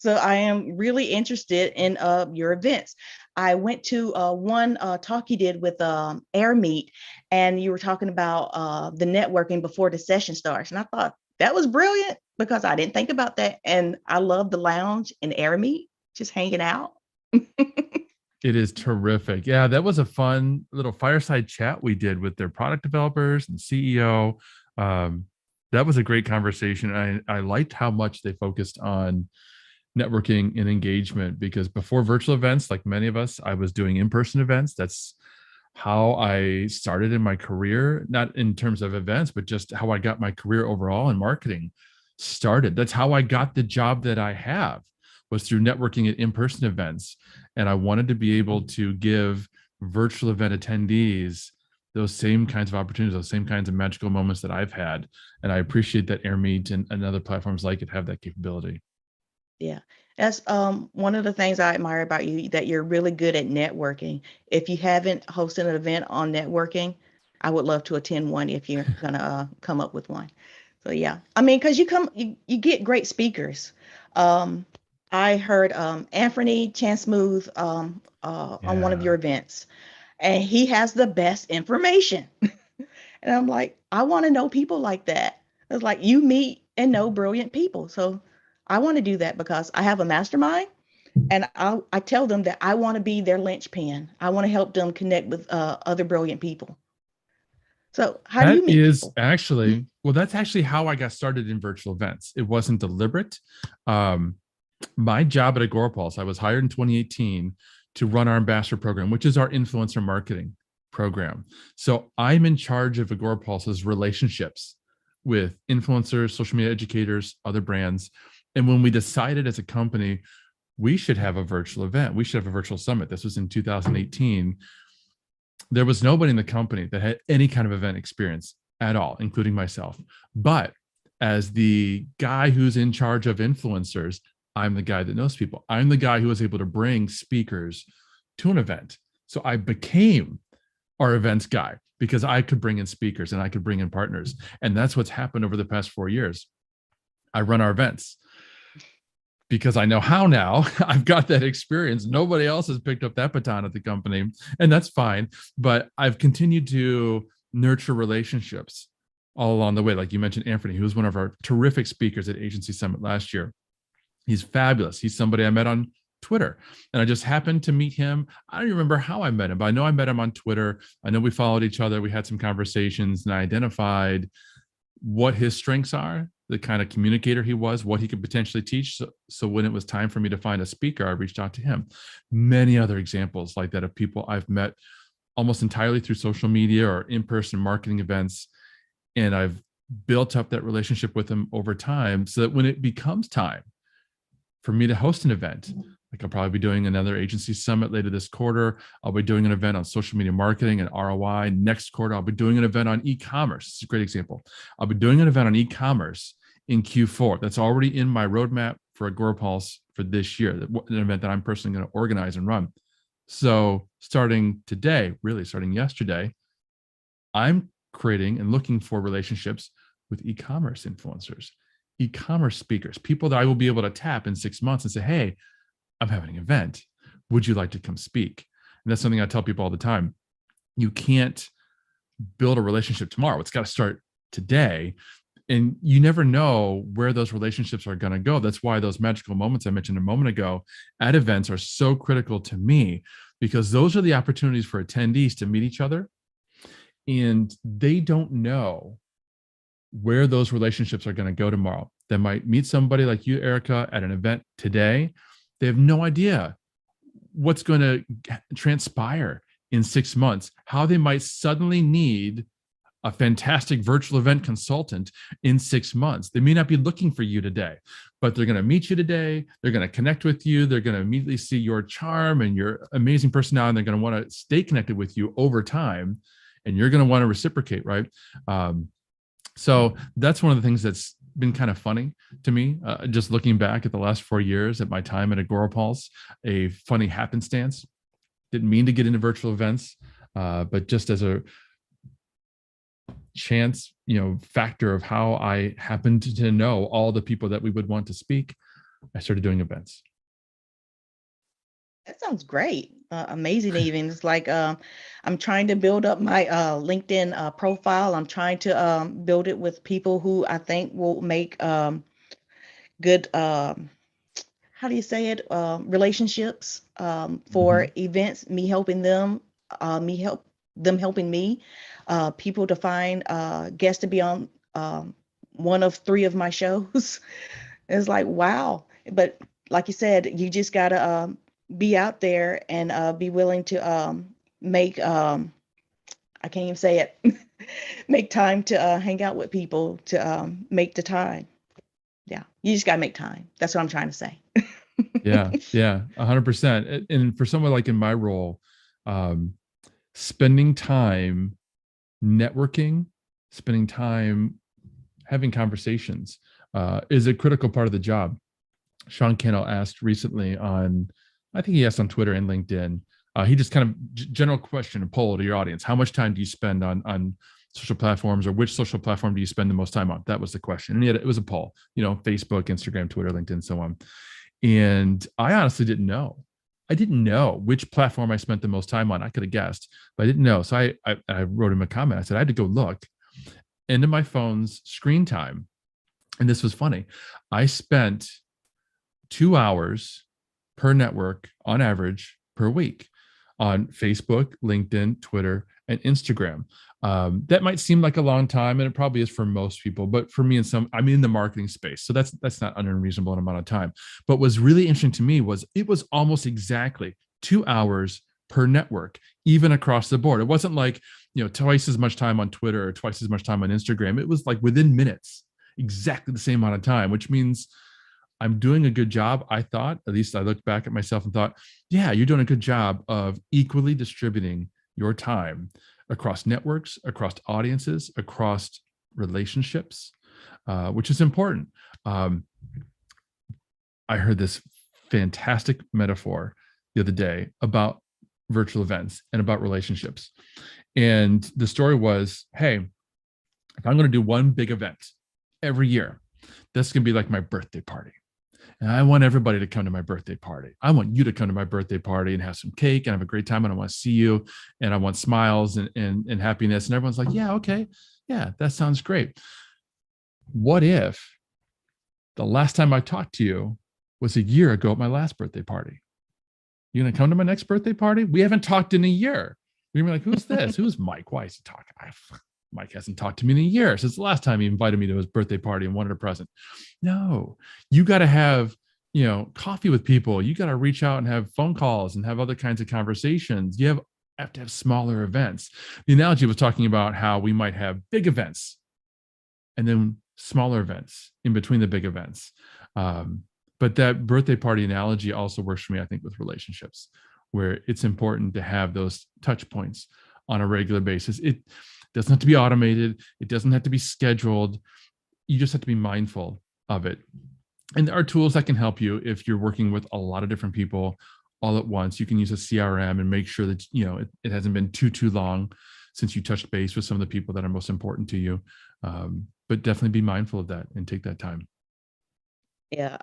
So I am really interested in your events. I went to one talk you did with Air Meet, and you were talking about the networking before the session starts. And I thought that was brilliant because I didn't think about that. And I love the lounge in Air Meet, just hanging out. It is terrific. Yeah, that was a fun little fireside chat we did with their product developers and CEO. Um, that was a great conversation. I liked how much they focused on networking and engagement, because before virtual events, like many of us, I was doing in-person events. That's how I started in my career, not in terms of events, but just how I got my career overall in marketing started. That's how I got the job that I have, was through networking at in-person events. And I wanted to be able to give virtual event attendees those same kinds of opportunities, those same kinds of magical moments that I've had. And I appreciate that AirMeet and other platforms like it have that capability. Yeah. That's one of the things I admire about you, that you're really good at networking. If you haven't hosted an event on networking, I would love to attend one if you're gonna come up with one. So yeah, I mean, because you get great speakers. Um, I heard Anthony Chansmooth on one of Yeah. your events, and he has the best information. And I'm like, I want to know people like that. It's like you meet and know brilliant people. So I want to do that because I have a mastermind, and I tell them that I want to be their linchpin. I want to help them connect with other brilliant people. So how do That you meet is people? actually, well, that's actually how I got started in virtual events. It wasn't deliberate. Um, my job at Agorapulse, I was hired in 2018 to run our ambassador program, which is our influencer marketing program. So I'm in charge of Agorapulse's relationships with influencers, social media educators, other brands. And when we decided as a company, we should have a virtual event, we should have a virtual summit. This was in 2018. There was nobody in the company that had any kind of event experience at all, including myself. But as the guy who's in charge of influencers, I'm the guy that knows people. I'm the guy who was able to bring speakers to an event. So I became our events guy because I could bring in speakers and I could bring in partners. And that's what's happened over the past 4 years. I run our events because I know how now. I've got that experience. Nobody else has picked up that baton at the company, and that's fine. But I've continued to nurture relationships all along the way. Like you mentioned, Anthony, who was one of our terrific speakers at Agency Summit last year. He's fabulous. He's somebody I met on Twitter, and I just happened to meet him. I don't remember how I met him, but I know I met him on Twitter. I know we followed each other. We had some conversations, and I identified what his strengths are, the kind of communicator he was, what he could potentially teach. So when it was time for me to find a speaker, I reached out to him. Many other examples like that of people I've met almost entirely through social media or in-person marketing events. And I've built up that relationship with them over time so that when it becomes time for me to host an event, like I'll probably be doing another agency summit later this quarter. I'll be doing an event on social media marketing and ROI. Next quarter, I'll be doing an event on e-commerce. It's a great example. I'll be doing an event on e-commerce in Q4. That's already in my roadmap for Agorapulse for this year, an event that I'm personally going to organize and run. So starting today, really starting yesterday, I'm creating and looking for relationships with e-commerce influencers, e-commerce speakers, people that I will be able to tap in 6 months and say, hey, I'm having an event. Would you like to come speak? And that's something I tell people all the time. You can't build a relationship tomorrow. It's got to start today. And you never know where those relationships are going to go. That's why those magical moments I mentioned a moment ago at events are so critical to me, because those are the opportunities for attendees to meet each other. And they don't know where those relationships are going to go tomorrow. They might meet somebody like you, Erica, at an event today. They have no idea what's going to transpire in 6 months, how they might suddenly need a fantastic virtual event consultant in 6 months. They may not be looking for you today, but they're going to meet you today. They're going to connect with you. They're going to immediately see your charm and your amazing personality. And they're going to want to stay connected with you over time. And you're going to want to reciprocate, right? So that's one of the things that's been kind of funny to me, just looking back at the last 4 years at my time at Agorapulse, a funny happenstance. Didn't mean to get into virtual events, but just as a chance, factor of how I happened to know all the people that we would want to speak. I started doing events. That sounds great. Amazing even. It's like I'm trying to build up my LinkedIn profile. I'm trying to build it with people who I think will make good how do you say it? Relationships for Mhm. events, me helping them, me help them helping me, people to find guests to be on one of three of my shows. It's like, wow. But like you said, you just gotta be out there and be willing to make I can't even say it, make time to hang out with people to make the time. Yeah, you just gotta make time. That's what I'm trying to say. Yeah, yeah, 100%. And for someone like in my role, um, spending time networking, spending time having conversations is a critical part of the job. Sean Cannell asked recently on, I think he asked on Twitter and LinkedIn. He just kind of general question, a poll to your audience: how much time do you spend on social platforms, or which social platform do you spend the most time on? That was the question, and yet it was a poll. Facebook, Instagram, Twitter, LinkedIn, so on. And I honestly didn't know. I didn't know which platform I spent the most time on. I could have guessed, but I didn't know. So I wrote him a comment. I said I had to go look into my phone's screen time, and this was funny. I spent 2 hours per network on average per week on Facebook, LinkedIn, Twitter, and Instagram. That might seem like a long time, and it probably is for most people. But for me, I'm in the marketing space, so that's not an unreasonable amount of time. But what's really interesting to me was it was almost exactly 2 hours per network, even across the board. It wasn't like twice as much time on Twitter or twice as much time on Instagram. It was like within minutes, exactly the same amount of time, which means I'm doing a good job. I thought, at least I looked back at myself and thought, yeah, you're doing a good job of equally distributing your time across networks, across audiences, across relationships, which is important. Um, I heard this fantastic metaphor the other day about virtual events and about relationships. And the story was, hey, if I'm going to do one big event every year, that's going to be like my birthday party. And I want everybody to come to my birthday party. I want you to come to my birthday party and have some cake and have a great time. And I want to see you. And I want smiles and happiness. And everyone's like, yeah, okay. Yeah, that sounds great. What if the last time I talked to you was a year ago at my last birthday party? You going to come to my next birthday party? We haven't talked in a year. You're going to be like, who's this? Who's Mike? Why is he talking? Mike hasn't talked to me in a year since the last time he invited me to his birthday party and wanted a present. No, you got to have, coffee with people. You got to reach out and have phone calls and have other kinds of conversations. You have to have smaller events. The analogy was talking about how we might have big events and then smaller events in between the big events. But that birthday party analogy also works for me, I think, with relationships, where it's important to have those touch points on a regular basis. It doesn't have to be automated. It doesn't have to be scheduled. You just have to be mindful of it. And there are tools that can help you if you're working with a lot of different people all at once. You can use a CRM and make sure that it hasn't been too long since you touched base with some of the people that are most important to you. But definitely be mindful of that and take that time. Yeah.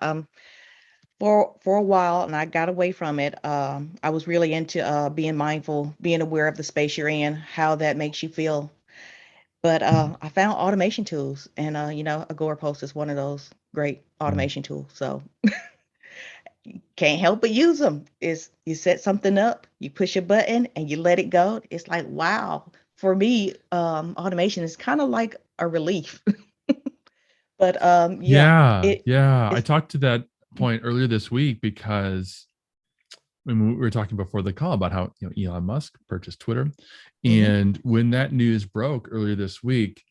For a while, and I got away from it. I was really into being mindful, being aware of the space you're in, how that makes you feel. But I found automation tools, and Agorapulse is one of those great Mm. automation tools. So can't help but use them. Is you set something up, you push a button, and you let it go. It's like, wow. For me, automation is kind of like a relief. But yeah, Yeah, it yeah. I is. talked to that point earlier this week because when we were talking before the call about how Elon Musk purchased Twitter, Mhm. and when that news broke earlier this week,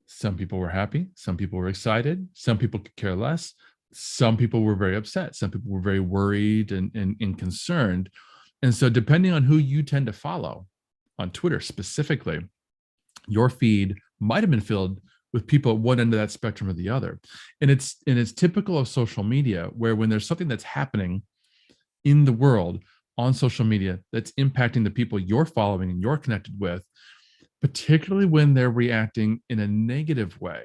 some people were happy, some people were excited, some people could care less, some people were very upset, some people were very worried and concerned. And so, depending on who you tend to follow on Twitter specifically, your feed might have been filled with people at one end of that spectrum or the other. And it's typical of social media, where when there's something that's happening in the world on social media that's impacting the people you're following and you're connected with, particularly when they're reacting in a negative way,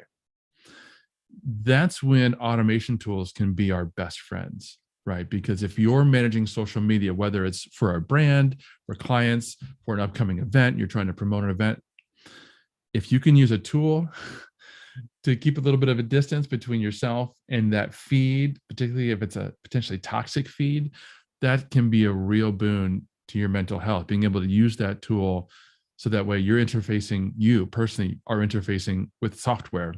that's when automation tools can be our best friends, right? Because if you're managing social media, whether it's for a brand, for clients, for an upcoming event, you're trying to promote an event, if you can use a tool to keep a little bit of a distance between yourself and that feed, particularly if it's a potentially toxic feed, that can be a real boon to your mental health. Being able to use that tool so that way you personally are interfacing with software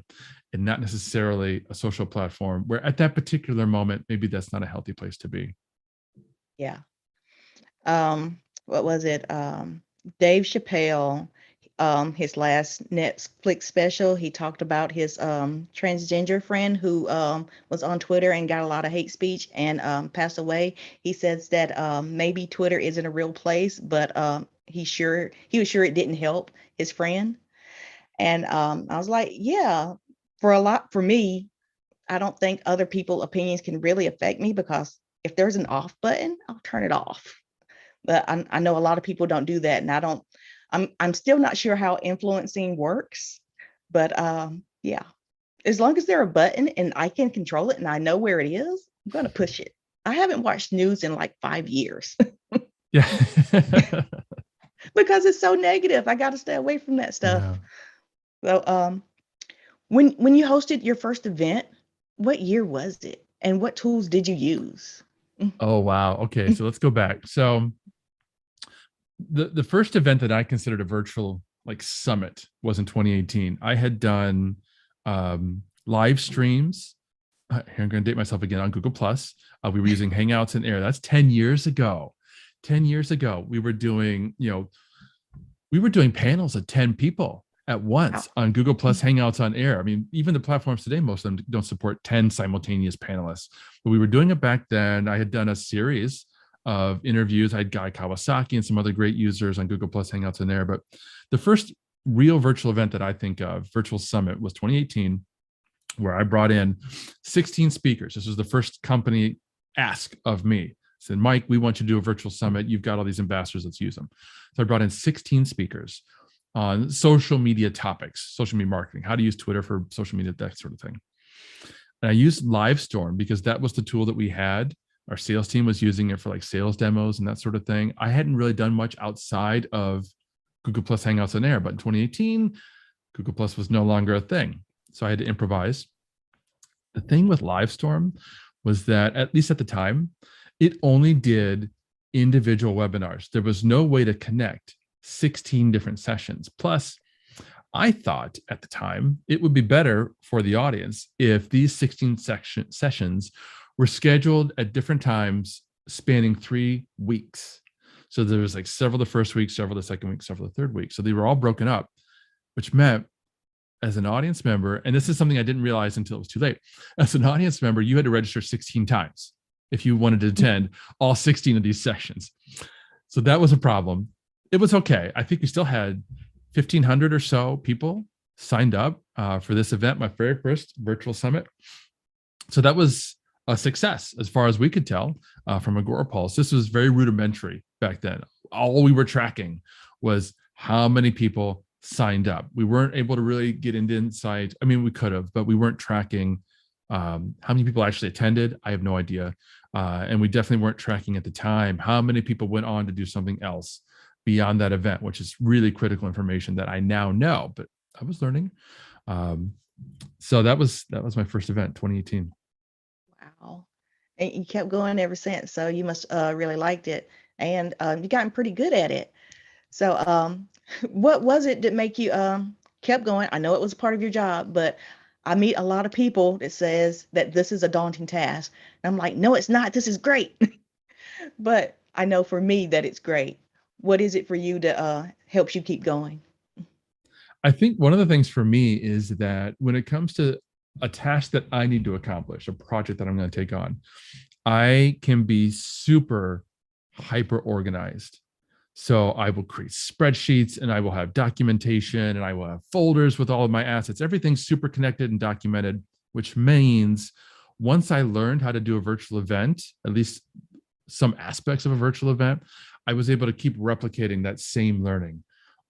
and not necessarily a social platform where at that particular moment, maybe that's not a healthy place to be. Yeah. What was it? Dave Chappelle, his last Netflix special, he talked about his transgender friend who was on Twitter and got a lot of hate speech and passed away. He says that maybe Twitter isn't a real place, but he was sure it didn't help his friend. And I was like, yeah, for me, I don't think other people's opinions can really affect me because if there's an off button, I'll turn it off. But I know a lot of people don't do that, and I'm still not sure how influencing works, but yeah, as long as there's a button and I can control it and I know where it is, I'm gonna push it. I haven't watched news in like 5 years Yeah. because it's so negative. I got to stay away from that stuff. Yeah. So when you hosted your first event, what year was it, and what tools did you use? Oh, wow. Okay. So let's go back. So the first event that I considered a virtual like summit was in 2018. I had done live streams. Here I'm going to date myself again on Google Plus. We were using Hangouts and Air. That's 10 years ago. 10 years ago, we were doing panels of 10 people at once on Google Plus Hangouts on Air. I mean, even the platforms today, most of them don't support 10 simultaneous panelists. But we were doing it back then. I had done a series of interviews. I had Guy Kawasaki and some other great users on Google Plus Hangouts on Air. But the first real virtual event that I think of, virtual summit, was 2018, where I brought in 16 speakers. This was the first company ask of me. Said, Mike, we want you to do a virtual summit. You've got all these ambassadors, let's use them. So I brought in 16 speakers on social media topics, social media marketing, how to use Twitter for social media, that sort of thing. And I used Livestorm because that was the tool that we had. Our sales team was using it for like sales demos and that sort of thing. I hadn't really done much outside of Google Plus Hangouts on Air, but in 2018, Google Plus was no longer a thing. So I had to improvise. The thing with Livestorm was that, at least at the time, it only did individual webinars. There was no way to connect 16 different sessions. Plus, I thought at the time it would be better for the audience if these 16 sessions were scheduled at different times spanning 3 weeks. So there was like several the first week, several the second week, several the third week. So they were all broken up, which meant as an audience member, and this is something I didn't realize until it was too late, as an audience member, you had to register 16 times if you wanted to attend all 16 of these sessions. So that was a problem. It was okay. I think we still had 1,500 or so people signed up for this event, my very first virtual summit. So that was a success as far as we could tell from Agorapulse. This was very rudimentary back then. All we were tracking was how many people signed up. We weren't able to really get into insight. I mean, we could have, but we weren't tracking how many people actually attended. I have no idea. And we definitely weren't tracking at the time how many people went on to do something else beyond that event, which is really critical information that I now know, but I was learning. So that was my first event, 2018. Wow. And you kept going ever since. So you must really liked it. And you gotten pretty good at it. So what was it that make you kept going? I know it was part of your job, but I meet a lot of people that says that this is a daunting task. And I'm like, no, it's not. This is great. But I know for me that it's great. What is it for you that helps you keep going? I think one of the things for me is that when it comes to a task that I need to accomplish, a project that I'm going to take on, I can be super hyper organized. So I will create spreadsheets and I will have documentation and I will have folders with all of my assets. Everything's super connected and documented, which means once I learned how to do a virtual event, at least some aspects of a virtual event, I was able to keep replicating that same learning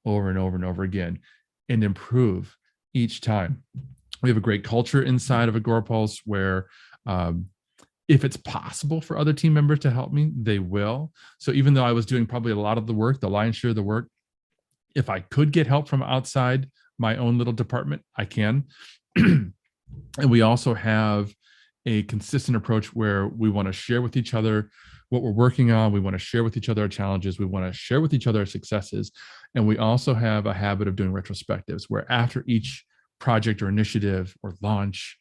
over and over and over again and improve each time. We have a great culture inside of Agorapulse where if it's possible for other team members to help me, they will. So even though I was doing probably a lot of the work, the lion's share of the work, if I could get help from outside my own little department, I can. And we also have a consistent approach where we want to share with each other what we're working on. We want to share with each other our challenges. We want to share with each other our successes. And we also have a habit of doing retrospectives where after each project or initiative or launch,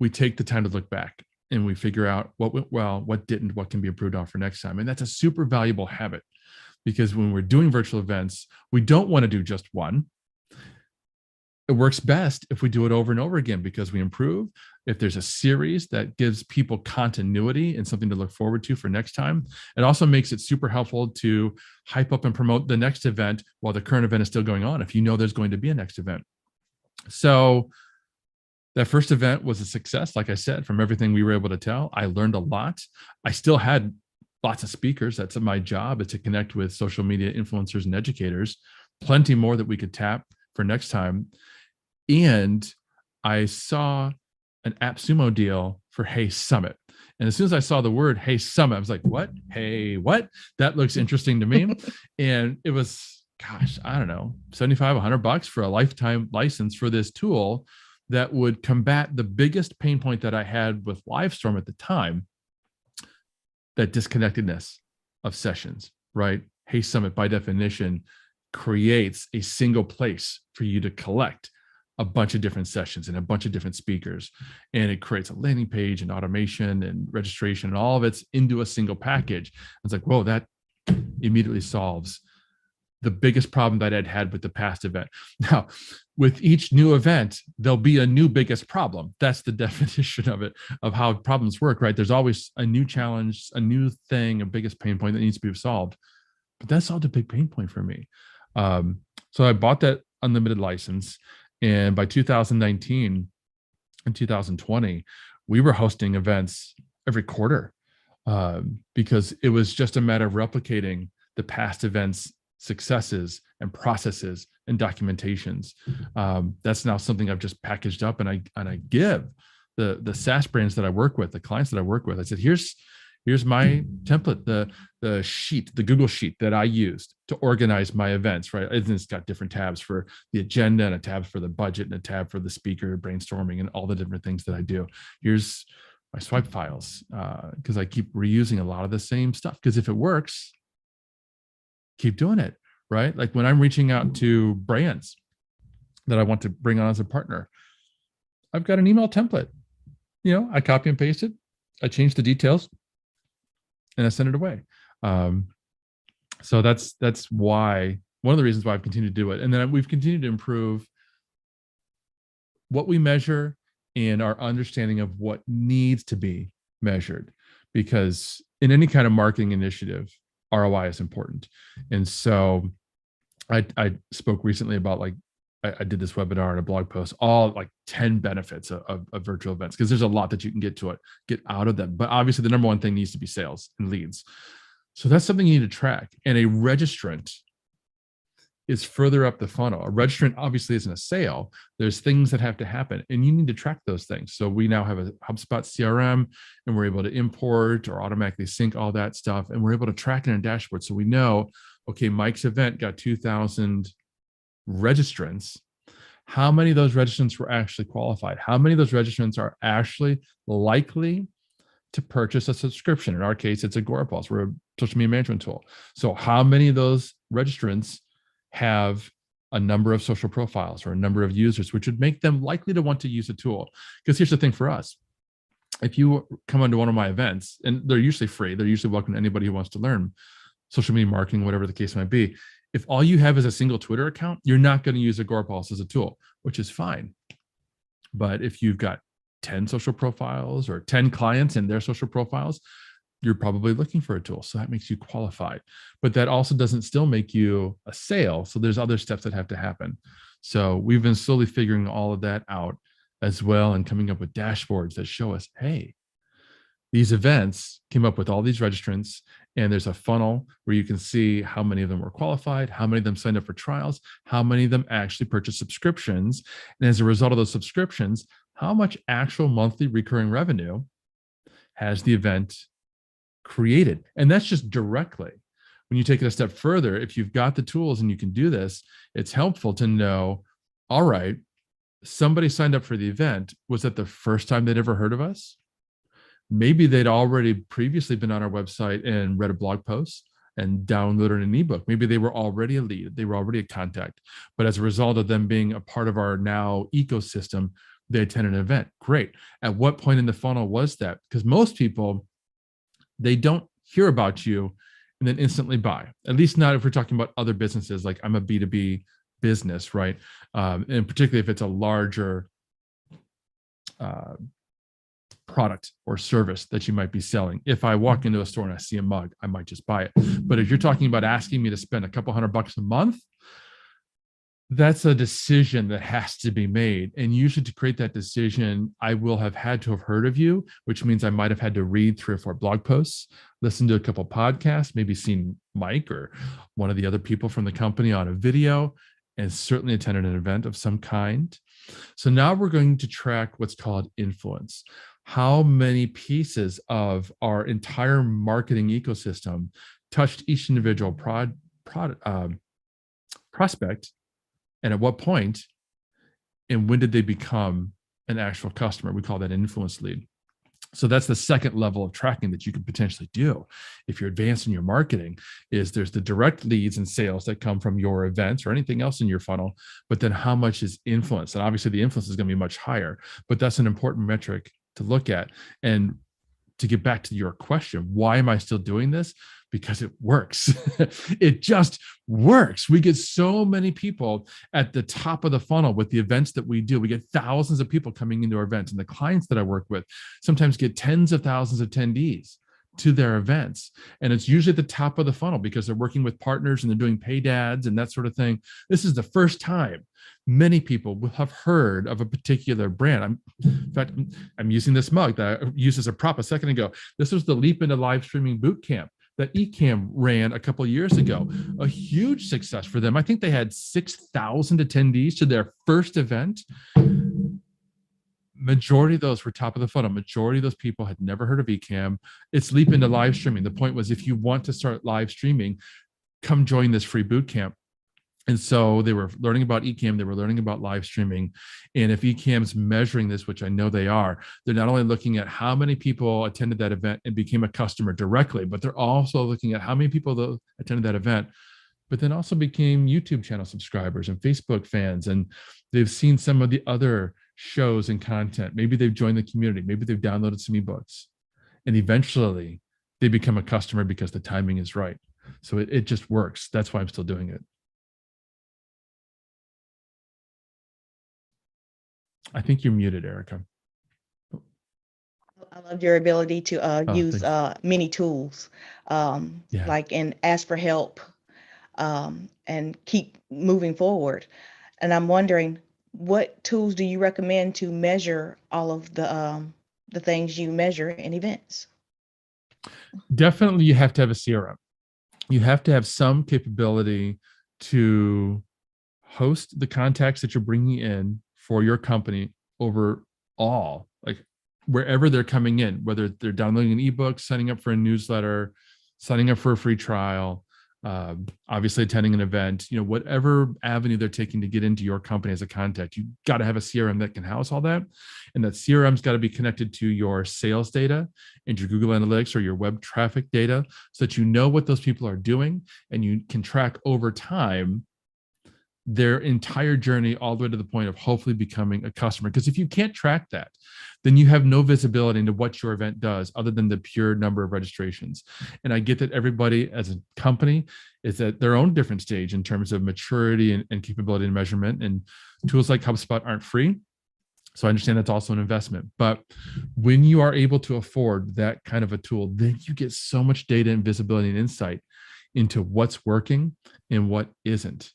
we take the time to look back and we figure out what went well, what didn't, what can be improved on for next time. And that's a super valuable habit because when we're doing virtual events, we don't want to do just one. It works best if we do it over and over again because we improve. If there's a series that gives people continuity and something to look forward to for next time, it also makes it super helpful to hype up and promote the next event while the current event is still going on, if you know there's going to be a next event. So that first event was a success. Like I said, from everything we were able to tell, I learned a lot. I still had lots of speakers. That's my job, is to connect with social media influencers and educators, plenty more that we could tap for next time. And I saw an AppSumo deal for Hey Summit. And as soon as I saw the word Hey Summit, I was like, what? Hey, what? That looks interesting to me. And it was, gosh, I don't know, $75, $100 for a lifetime license for this tool that would combat the biggest pain point that I had with Livestorm at the time, that disconnectedness of sessions, right? Hey Summit, by definition, creates a single place for you to collect a bunch of different sessions and a bunch of different speakers. And it creates a landing page and automation and registration and all of it's into a single package. It's like, whoa, that immediately solves the biggest problem that I'd had with the past event. Now, with each new event, there'll be a new biggest problem. That's the definition of it, of how problems work, right? There's always a new challenge, a new thing, a biggest pain point that needs to be solved. But that solved a big pain point for me. So I bought that unlimited license. And by 2019 and 2020, we were hosting events every quarter because it was just a matter of replicating the past events' successes and processes and documentations. That's now something I've just packaged up and I give the SaaS brands that I work with, the clients that I work with. I said, here's my template, the sheet, the Google sheet that I used to organize my events, right? And it's got different tabs for the agenda and a tab for the budget and a tab for the speaker brainstorming and all the different things that I do. Here's my swipe files, because I keep reusing a lot of the same stuff. Because if it works, keep doing it, right? Like when I'm reaching out to brands that I want to bring on as a partner, I've got an email template. I copy and paste it. I change the details and I send it away. So that's why, one of the reasons why I've continued to do it. And then we've continued to improve what we measure and our understanding of what needs to be measured, because in any kind of marketing initiative, ROI is important. And so I spoke recently about, like, I did this webinar and a blog post, all like 10 benefits of virtual events, because there's a lot that you can get out of them. But obviously the number one thing needs to be sales and leads. So that's something you need to track. And a registrant is further up the funnel. A registrant obviously isn't a sale. There's things that have to happen and you need to track those things. So we now have a HubSpot CRM and we're able to import or automatically sync all that stuff. And we're able to track it in a dashboard. So we know, okay, Mike's event got 2,000 registrants. How many of those registrants were actually qualified? How many of those registrants are actually likely to purchase a subscription? In our case, it's Agorapulse. We're a social media management tool. So how many of those registrants have a number of social profiles or a number of users, which would make them likely to want to use the tool? Because here's the thing for us. If you come onto one of my events, and they're usually free, they're usually welcome to anybody who wants to learn social media marketing, whatever the case might be. If all you have is a single Twitter account, you're not going to use Agorapulse as a tool, which is fine. But if you've got 10 social profiles or 10 clients and their social profiles, you're probably looking for a tool. So that makes you qualified. But that also doesn't still make you a sale. So there's other steps that have to happen. So we've been slowly figuring all of that out as well and coming up with dashboards that show us, hey, these events came up with all these registrants And there's a funnel where you can see how many of them were qualified, how many of them signed up for trials, how many of them actually purchased subscriptions. And as a result of those subscriptions, how much actual monthly recurring revenue has the event created. And that's just directly. When you take it a step further, if you've got the tools and you can do this, it's helpful to know, all right, somebody signed up for the event. Was that the first time they'd ever heard of us? Maybe they'd already previously been on our website and read a blog post and downloaded an ebook. Maybe they were already a lead, they were already a contact. But as a result of them being a part of our now ecosystem, they attended an event. Great. At what point in the funnel was that? Because most people, they don't hear about you and then instantly buy. At least not if we're talking about other businesses, like I'm a B2B business, right? And particularly if it's a larger product or service that you might be selling. If I walk into a store and I see a mug, I might just buy it. But if you're talking about asking me to spend a couple $100 a month, that's a decision that has to be made. And usually to create that decision, I will have had to have heard of you, which means I might have had to read 3 or 4 blog posts, listen to a couple podcasts, maybe seen Mike or one of the other people from the company on a video, and certainly attended an event of some kind. So now we're going to track what's called influence. How many pieces of our entire marketing ecosystem touched each individual prospect, and at what point, and when did they become an actual customer? We call that an influence lead. So that's the second level of tracking that you could potentially do if you're advancing your marketing. Is there's the direct leads and sales that come from your events or anything else in your funnel, but then how much is influence? And obviously the influence is going to be much higher, but that's an important metric to look at. And to get back to your question, why am I still doing this? Because it works. It just works. We get so many people at the top of the funnel with the events that we do. We get thousands of people coming into our events, and the clients that I work with sometimes get tens of thousands of attendees to their events. And it's usually at the top of the funnel because they're working with partners and they're doing paid ads and that sort of thing. This is the first time many people will have heard of a particular brand. In fact, I'm using this mug that I used as a prop a second ago. This was the Leap into Live Streaming Boot Camp that Ecamm ran a couple of years ago. A huge success for them. I think they had 6,000 attendees to their first event. Majority of those were top of the funnel. Majority of those people had never heard of Ecamm. It's Leap into Live Streaming. The point was, if you want to start live streaming, come join this free boot camp. And so they were learning about Ecamm, they were learning about live streaming. And if Ecamm's measuring this, which I know they are, they're not only looking at how many people attended that event and became a customer directly, but they're also looking at how many people attended that event, but then also became YouTube channel subscribers and Facebook fans. And they've seen some of the other shows and content. Maybe they've joined the community. Maybe they've downloaded some ebooks. And eventually they become a customer because the timing is right. So it just works. That's why I'm still doing it. I think you're muted, Erica. I love your ability to use many tools, Yeah. like and ask for help, and keep moving forward. And I'm wondering, what tools do you recommend to measure all of the things you measure in events? Definitely, you have to have a CRM. You have to have some capability to host the contacts that you're bringing in for your company overall, like wherever they're coming in, whether they're downloading an ebook, signing up for a newsletter, signing up for a free trial, obviously attending an event, whatever avenue they're taking to get into your company as a contact, you got to have a CRM that can house all that. And that CRM's got to be connected to your sales data and your Google Analytics or your web traffic data so that you know what those people are doing and you can track over time their entire journey all the way to the point of hopefully becoming a customer. Because if you can't track that, then you have no visibility into what your event does other than the pure number of registrations. And I get that everybody as a company is at their own different stage in terms of maturity and capability and measurement. And tools like HubSpot aren't free. So I understand that's also an investment. But when you are able to afford that kind of a tool, then you get so much data and visibility and insight into what's working and what isn't.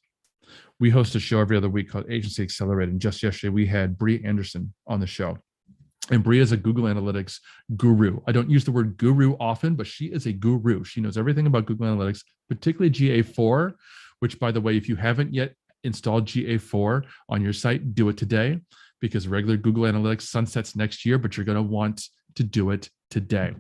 We host a show every other week called Agency Accelerated. And just yesterday, we had Bree Anderson on the show. And Bria is a Google Analytics guru. I don't use the word guru often, but she is a guru. She knows everything about Google Analytics, particularly GA4, which, by the way, if you haven't yet installed GA4 on your site, do it today, because regular Google Analytics sunsets next year, but you're going to want to do it today.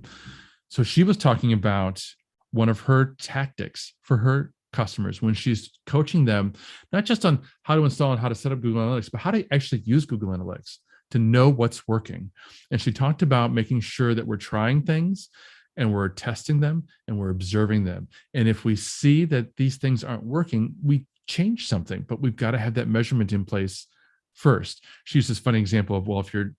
So she was talking about one of her tactics for her customers when she's coaching them, not just on how to install and how to set up Google Analytics, but how to actually use Google Analytics to know what's working. And she talked about making sure that we're trying things and we're testing them and we're observing them. And if we see that these things aren't working, we change something, but we've got to have that measurement in place first. She used this funny example of, well, if you're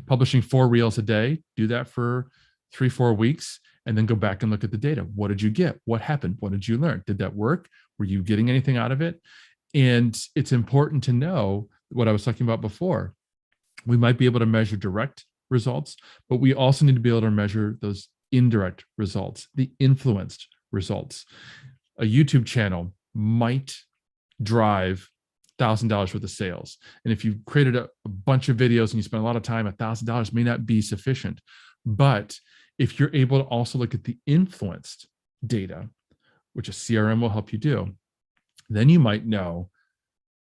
publishing 4 reels a day, do that for 3-4 weeks, and then go back and look at the data. What did you get? What happened? What did you learn? Did that work? Were you getting anything out of it? And it's important to know what I was talking about before. We might be able to measure direct results, but we also need to be able to measure those indirect results, the influenced results. A YouTube channel might drive $1,000 worth of sales. And if you've created a bunch of videos and you spend a lot of time, $1,000 may not be sufficient. But if you're able to also look at the influenced data, which a CRM will help you do, then you might know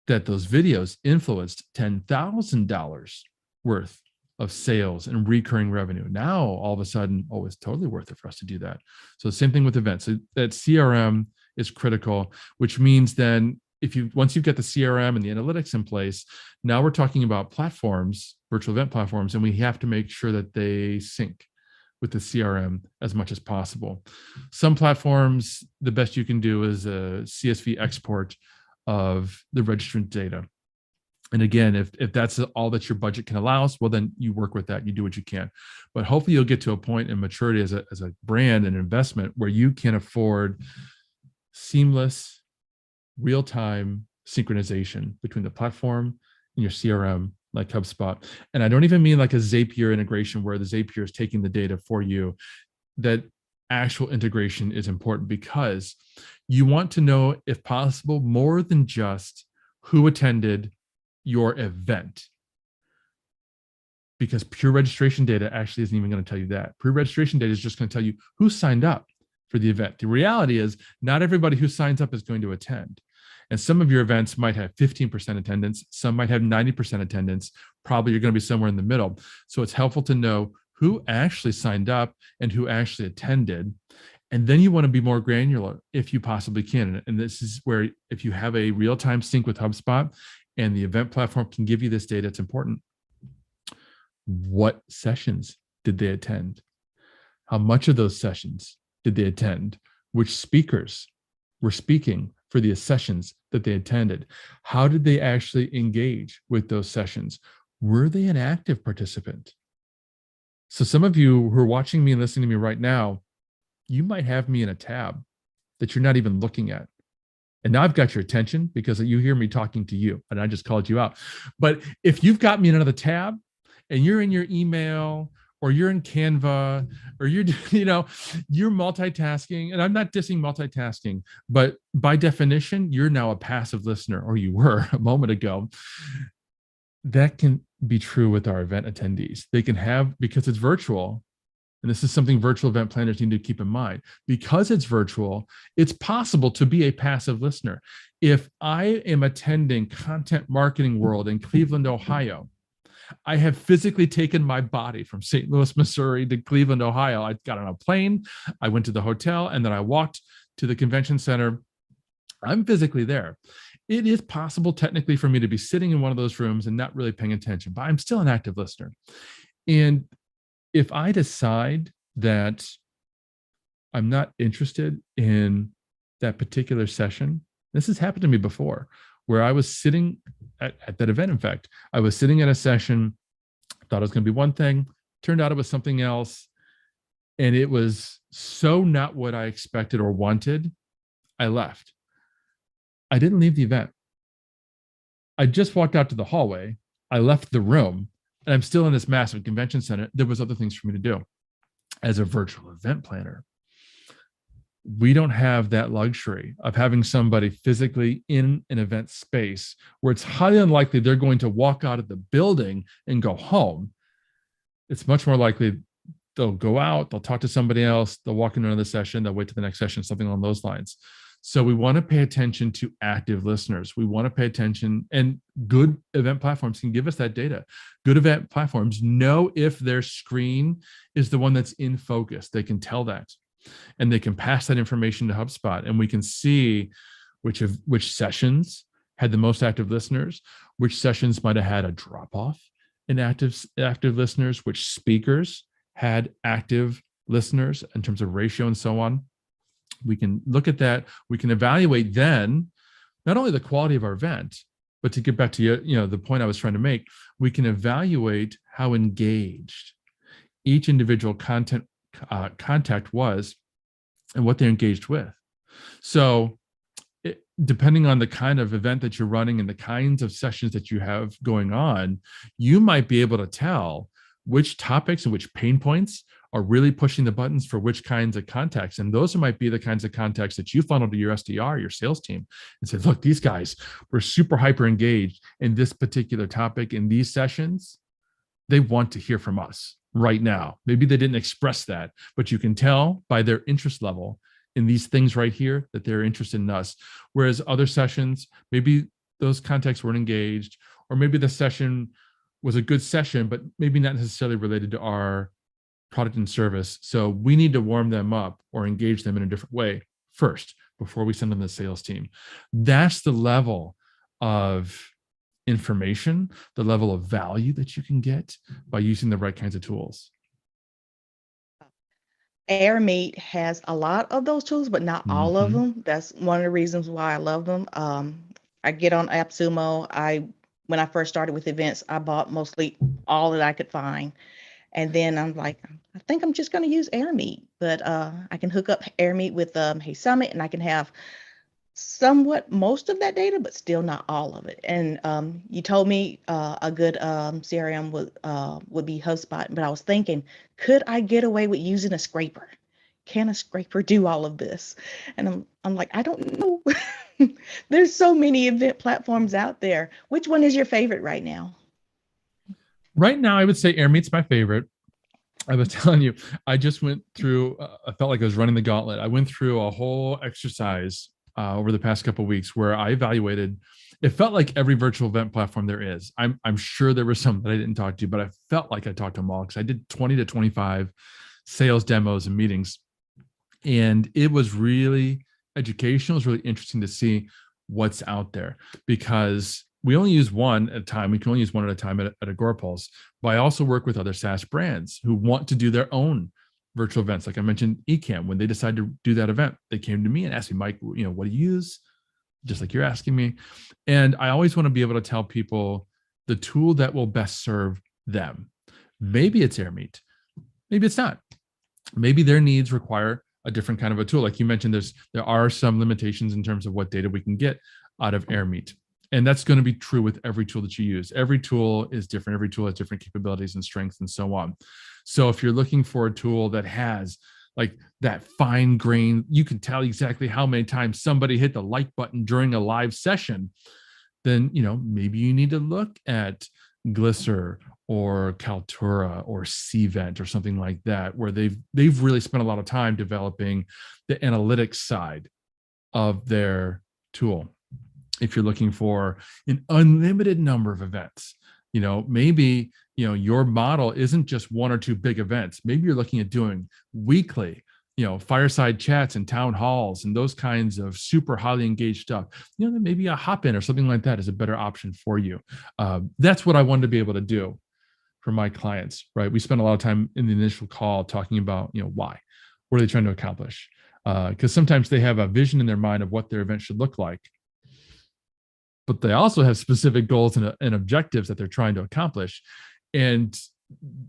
that those videos influenced $10,000 worth of sales and recurring revenue. Now, all of a sudden, it's totally worth it for us to do that. So same thing with events. So that CRM is critical, which means then once you've got the CRM and the analytics in place, now we're talking about platforms, virtual event platforms, and we have to make sure that they sync with the CRM as much as possible. Some platforms, the best you can do is a CSV export of the registrant data. And again, if that's all that your budget can allow us, well, then you work with that, you do what you can. But hopefully you'll get to a point in maturity as a brand and investment where you can afford seamless, real-time synchronization between the platform and your CRM, like HubSpot. And I don't even mean like a Zapier integration where the Zapier is taking the data for you. That actual integration is important because you want to know, if possible, more than just who attended your event. Because pure registration data actually isn't even going to tell you that. Pure registration data is just going to tell you who signed up for the event. The reality is not everybody who signs up is going to attend. And some of your events might have 15% attendance. Some might have 90% attendance. Probably you're going to be somewhere in the middle. So it's helpful to know who actually signed up and who actually attended. And then you want to be more granular if you possibly can. And this is where, if you have a real-time sync with HubSpot and the event platform can give you this data, it's important. What sessions did they attend? How much of those sessions did they attend? Which speakers were speaking for the sessions that they attended? How did they actually engage with those sessions? Were they an active participant? So some of you who are watching me and listening to me right now, you might have me in a tab that you're not even looking at. And now I've got your attention because you hear me talking to you and I just called you out. But if you've got me in another tab and you're in your email or you're in Canva or you're multitasking, and I'm not dissing multitasking, but by definition, you're now a passive listener, or you were a moment ago. That can be true with our event attendees. They can have, because it's virtual, and this is something virtual event planners need to keep in mind, because it's virtual, it's possible to be a passive listener. If I am attending Content Marketing World in Cleveland, Ohio, I have physically taken my body from St. Louis, Missouri to Cleveland, Ohio. I got on a plane, I went to the hotel, and then I walked to the convention center. I'm physically there. It is possible technically for me to be sitting in one of those rooms and not really paying attention, but I'm still an active listener. And if I decide that I'm not interested in that particular session, this has happened to me before, where I was sitting at that event. In fact, I was sitting at a session, thought it was going to be one thing, turned out it was something else. And it was so not what I expected or wanted, I left. I didn't leave the event. I just walked out to the hallway. I left the room, and I'm still in this massive convention center. There was other things for me to do. As a virtual event planner, we don't have that luxury of having somebody physically in an event space where it's highly unlikely they're going to walk out of the building and go home. it's much more likely they'll go out, they'll talk to somebody else, they'll walk into another session, they'll wait to the next session, something along those lines. So we want to pay attention to active listeners. We want to pay attention, and good event platforms can give us that data. Good event platforms know if their screen is the one that's in focus. They can tell that, and they can pass that information to HubSpot, and we can see which sessions had the most active listeners, which sessions might have had a drop off in active listeners, which speakers had active listeners in terms of ratio and so on. We can look at that. We can evaluate then not only the quality of our event, but to get back to the point I was trying to make, we can evaluate how engaged each individual contact was and what they're engaged with. So depending on the kind of event that you're running and the kinds of sessions that you have going on, you might be able to tell which topics and which pain points are really pushing the buttons for which kinds of contacts. And those might be the kinds of contacts that you funnel to your SDR, your sales team, and say, look, these guys were super hyper engaged in this particular topic in these sessions. They want to hear from us right now. Maybe they didn't express that, but you can tell by their interest level in these things right here that they're interested in us. Whereas other sessions, maybe those contacts weren't engaged, or maybe the session was a good session, but maybe not necessarily related to our product and service. So we need to warm them up or engage them in a different way first before we send them to the sales team. That's the level of information, the level of value that you can get by using the right kinds of tools. AirMeet has a lot of those tools, but not all of them. That's one of the reasons why I love them. I get on AppSumo. When I first started with events, I bought mostly all that I could find. And then I'm like, I think I'm just going to use AirMeet, but I can hook up AirMeet with Hey Summit, and I can have somewhat most of that data, but still not all of it. And you told me a good CRM would be HubSpot, but I was thinking, could I get away with using a scraper? Can a scraper do all of this? And I'm like, I don't know. There's so many event platforms out there. Which one is your favorite right now? Right now, I would say AirMeet's my favorite. I was telling you, I just went through, I felt like I was running the gauntlet. I went through a whole exercise over the past couple of weeks where I evaluated, it felt like every virtual event platform there is. I'm sure there were some that I didn't talk to, but I felt like I talked to them all because I did 20 to 25 sales demos and meetings. And it was really educational. It was really interesting to see what's out there because we only use one at a time. We can only use one at a time at Agorapulse. But I also work with other SaaS brands who want to do their own virtual events. Like I mentioned, Ecamm, when they decided to do that event, they came to me and asked me, Mike, what do you use? Just like you're asking me. And I always want to be able to tell people the tool that will best serve them. Maybe it's AirMeet. Maybe it's not. Maybe their needs require a different kind of a tool. Like you mentioned, there are some limitations in terms of what data we can get out of AirMeet. And that's going to be true with every tool that you use. Every tool is different. Every tool has different capabilities and strengths and so on. So if you're looking for a tool that has like that fine grain, you can tell exactly how many times somebody hit the like button during a live session, then, maybe you need to look at Glisser or Kaltura or Cvent or something like that, where they've really spent a lot of time developing the analytics side of their tool. If you're looking for an unlimited number of events, maybe, your model isn't just one or two big events. Maybe you're looking at doing weekly, fireside chats and town halls and those kinds of super highly engaged stuff. Then maybe a hop-in or something like that is a better option for you. That's what I wanted to be able to do for my clients, right? We spent a lot of time in the initial call talking about, why, what are they trying to accomplish? Because sometimes they have a vision in their mind of what their event should look like, but they also have specific goals and objectives that they're trying to accomplish. And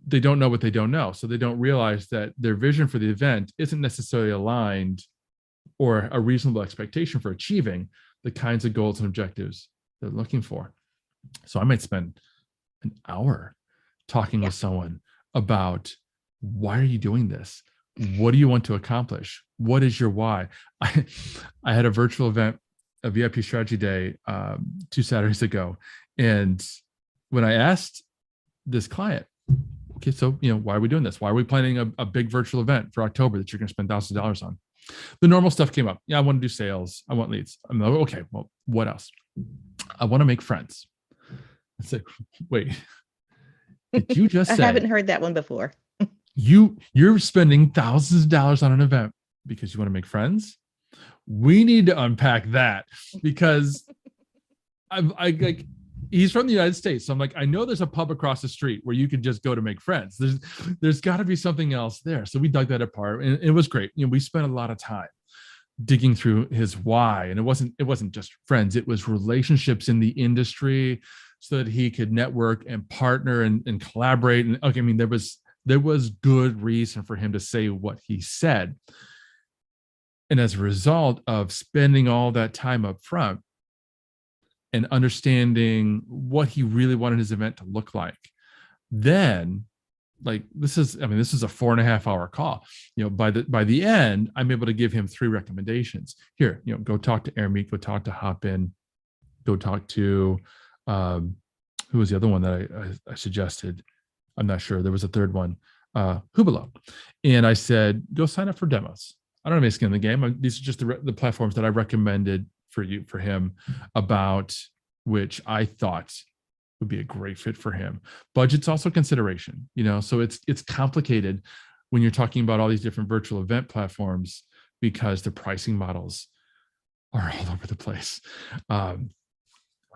they don't know what they don't know. So they don't realize that their vision for the event isn't necessarily aligned or a reasonable expectation for achieving the kinds of goals and objectives they're looking for. So I might spend an hour talking with someone about, why are you doing this? What do you want to accomplish? What is your why? I had a virtual event, a VIP strategy day 2 Saturdays ago. And when I asked this client, okay, so, why are we doing this? Why are we planning a big virtual event for October that you're going to spend thousands of dollars on? The normal stuff came up. Yeah, I want to do sales. I want leads. I'm like, okay, well, what else? I want to make friends. I said, wait, did you just I say haven't heard that one before. you're spending thousands of dollars on an event because you want to make friends? We need to unpack that, because I like, he's from the United States. So I'm like, I know there's a pub across the street where you could just go to make friends. There's got to be something else there. So we dug that apart, and it was great. We spent a lot of time digging through his why, and it wasn't just friends. It was relationships in the industry, so that he could network and partner and collaborate. And okay, I mean, there was good reason for him to say what he said. And as a result of spending all that time up front and understanding what he really wanted his event to look like, then, like, this is a 4.5 hour call. By the end, I'm able to give him 3 recommendations. Here, go talk to AirMeet, go talk to Hopin, go talk to who was the other one that I suggested? I'm not sure. There was a third one, Hubalo. And I said, go sign up for demos. I don't have any skin in the game. These are just the platforms that I recommended for him, about which I thought would be a great fit for him. Budget's also consideration, so it's complicated when you're talking about all these different virtual event platforms, because the pricing models are all over the place.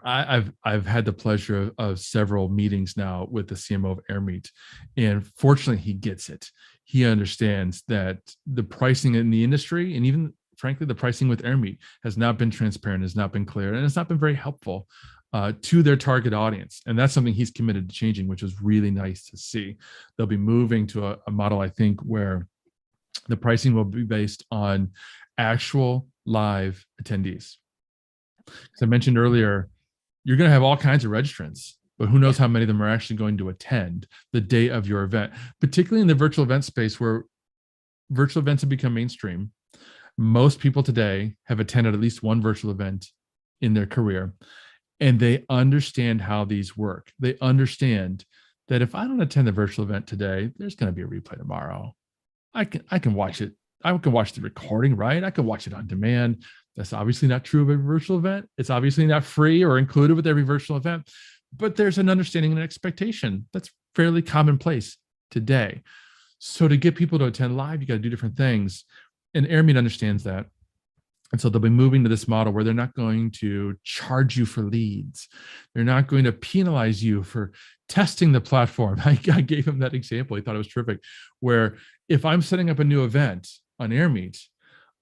I've had the pleasure of several meetings now with the CMO of AirMeet, and fortunately he gets it. He understands that the pricing in the industry, and even frankly the pricing with AirMeet, has not been transparent, has not been clear, and it's not been very helpful to their target audience. And that's something he's committed to changing, which is really nice to see. They'll be moving to a model, I think, where the pricing will be based on actual live attendees. As I mentioned earlier, you're going to have all kinds of registrants, but who knows how many of them are actually going to attend the day of your event, particularly in the virtual event space, where virtual events have become mainstream. Most people today have attended at least one virtual event in their career, and they understand how these work. They understand that if I don't attend the virtual event today, there's going to be a replay tomorrow. I can watch it. I can watch the recording, right? I can watch it on demand. That's obviously not true of every virtual event. It's obviously not free or included with every virtual event, but there's an understanding and an expectation that's fairly commonplace today. So to get people to attend live, you got to do different things. And AirMeet understands that. And so they'll be moving to this model where they're not going to charge you for leads. They're not going to penalize you for testing the platform. I gave him that example. He thought it was terrific, where if I'm setting up a new event on AirMeet,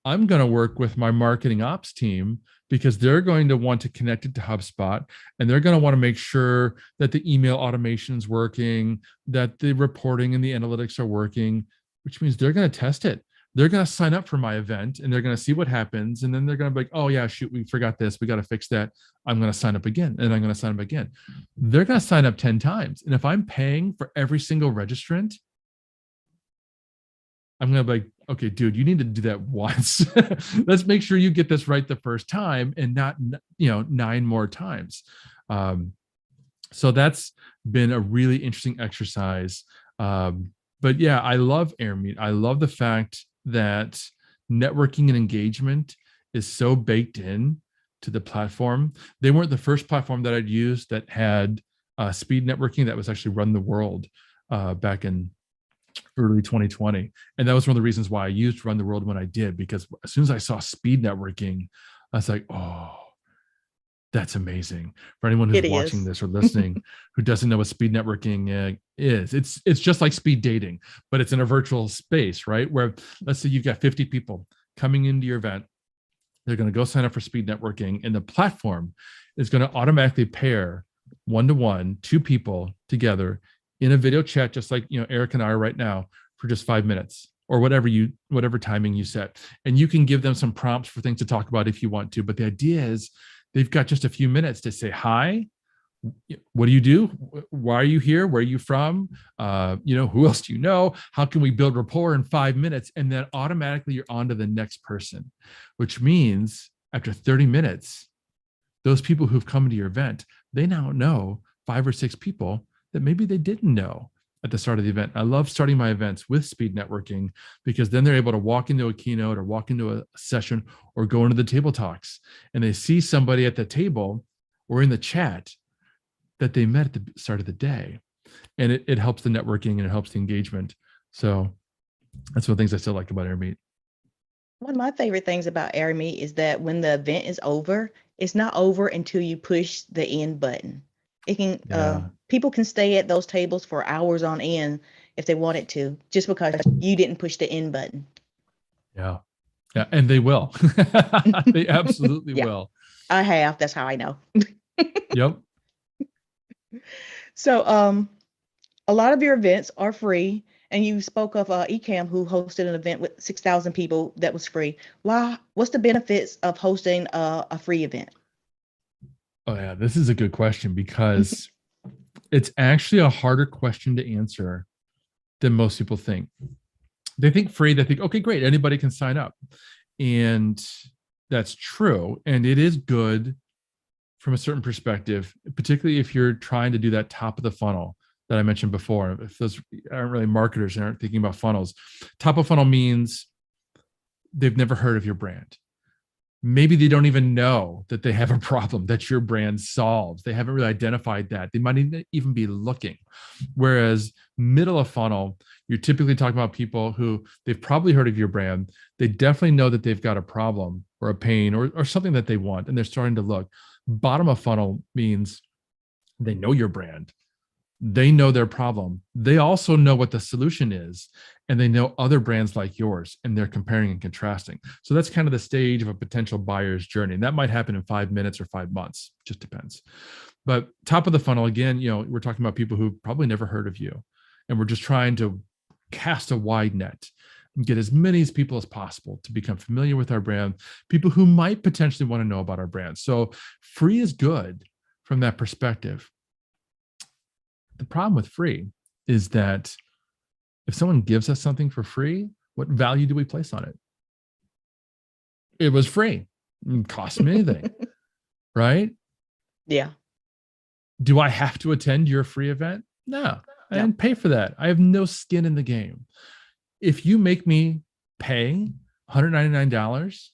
I'm going to work with my marketing ops team, because they're going to want to connect it to HubSpot, and they're going to want to make sure that the email automation is working, that the reporting and the analytics are working, which means they're going to test it. They're going to sign up for my event, and they're going to see what happens. And then they're going to be like, oh yeah, shoot, we forgot this. We got to fix that. I'm going to sign up again. And I'm going to sign up again. They're going to sign up 10 times. And if I'm paying for every single registrant, I'm going to be like, okay, dude, you need to do that once. Let's make sure you get this right the first time, and not, 9 more times. So that's been a really interesting exercise. But yeah, I love AirMeet. I love the fact that networking and engagement is so baked in to the platform. They weren't the first platform that I'd used that had speed networking that was actually run the world back in early 2020. And that was one of the reasons why I used Run the World when I did, because as soon as I saw speed networking, I was like, oh, that's amazing. For anyone who's watching this or listening who doesn't know what speed networking is, it's just like speed dating, but it's in a virtual space, right? Where let's say you've got 50 people coming into your event. They're going to go sign up for speed networking, and the platform is going to automatically pair 1-to-1 2 people together in a video chat, just like Eric and I are right now, for just 5 minutes or whatever timing you set. And you can give them some prompts for things to talk about if you want to. But the idea is they've got just a few minutes to say, hi, what do you do? Why are you here? Where are you from? Who else do you know? How can we build rapport in 5 minutes? And then automatically you're on to the next person, which means after 30 minutes, those people who've come to your event, they now know 5 or 6 people that maybe they didn't know. at the start of the event. I love starting my events with speed networking because then they're able to walk into a keynote or walk into a session or go into the table talks, and they see somebody at the table or in the chat that they met at the start of the day. And it helps the networking and it helps the engagement. So that's one of the things I still like about AirMeet. One of my favorite things about AirMeet is that when the event is over, it's not over until you push the end button. It can Yeah. people can stay at those tables for hours on end if they wanted to, just because you didn't push the end button. Yeah. Yeah. And they will. They absolutely Yeah, will. I have. That's how I know. Yep. So, a lot of your events are free, and you spoke of Ecamm, who hosted an event with 6,000 people that was free. Why? What's the benefits of hosting a free event? Oh, yeah. This is a good question because it's actually a harder question to answer than most people think. They think free, they think, okay, great, anybody can sign up. And that's true. And it is good from a certain perspective, particularly if you're trying to do that top of the funnel that I mentioned before. If those aren't really marketers and aren't thinking about funnels, top of funnel means they've never heard of your brand. Maybe they don't even know that they have a problem that your brand solves. They haven't really identified that. They might even be looking. Whereas middle of funnel, you're typically talking about people who they've probably heard of your brand. They definitely know that they've got a problem or a pain or something that they want, and they're starting to look. Bottom of funnel means they know your brand. They know their problem. They also know what the solution is, and they know other brands like yours, and they're comparing and contrasting. So that's kind of the stage of a potential buyer's journey. And that might happen in 5 minutes or 5 months, just depends. But top of the funnel, again, we're talking about people who probably never heard of you, and we're just trying to cast a wide net and get as many as people as possible to become familiar with our brand, people who might potentially want to know about our brand. So free is good from that perspective. The problem with free is that if someone gives us something for free, what value do we place on it? It was free. It didn't cost me anything, right? Yeah. Do I have to attend your free event? No, I No. didn't pay for that. I have no skin in the game. If you make me pay $199